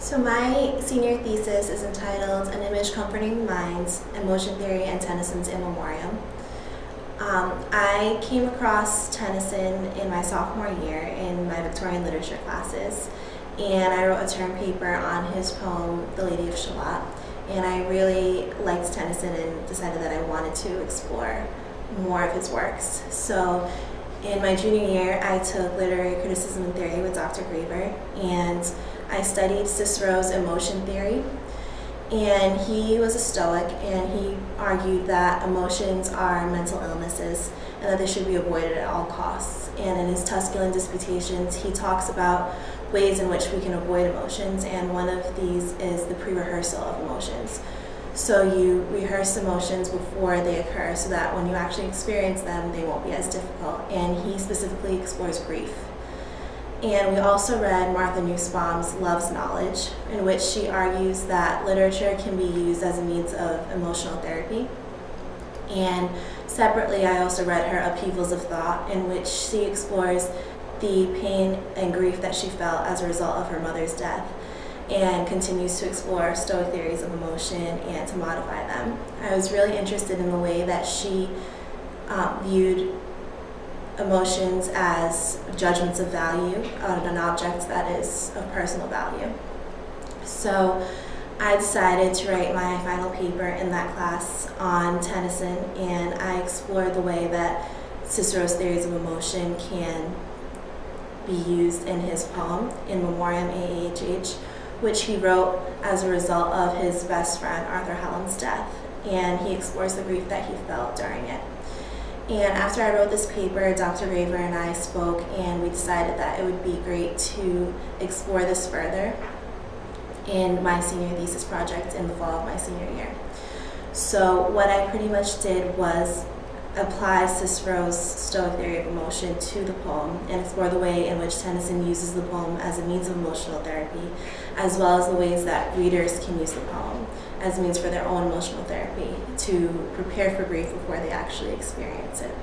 So my senior thesis is entitled An Image Comforting Minds, Emotion Theory and Tennyson's In Memoriam. I came across Tennyson in my sophomore year in my Victorian literature classes, and I wrote a term paper on his poem, The Lady of Shalott. And I really liked Tennyson and decided that I wanted to explore more of his works. So in my junior year, I took literary criticism and theory with Dr. Rayburn, and I studied Cicero's emotion theory. And he was a stoic, and he argued that emotions are mental illnesses and that they should be avoided at all costs. And in his Tusculan disputations, he talks about ways in which we can avoid emotions, and one of these is the pre-rehearsal of emotions. So you rehearse emotions before they occur so that when you actually experience them, they won't be as difficult. And he specifically explores grief. And we also read Martha Nussbaum's Love's Knowledge, in which she argues that literature can be used as a means of emotional therapy. And separately, I also read her Upheavals of Thought, in which she explores the pain and grief that she felt as a result of her mother's death, and continues to explore stoic theories of emotion and to modify them. I was really interested in the way that she viewed emotions as judgments of value on an object that is of personal value. So I decided to write my final paper in that class on Tennyson, and I explored the way that Cicero's theories of emotion can be used in his poem, In Memoriam A.H.H., which he wrote as a result of his best friend Arthur Hallam's death, and he explores the grief that he felt during it. And after I wrote this paper, Dr. Rayburn and I spoke, and we decided that it would be great to explore this further in my senior thesis project in the fall of my senior year. So what I pretty much did was apply Cicero's stoic theory of emotion to the poem and explore the way in which Tennyson uses the poem as a means of emotional therapy, as well as the ways that readers can use the poem as a means for their own emotional therapy to prepare for grief before they actually experience it.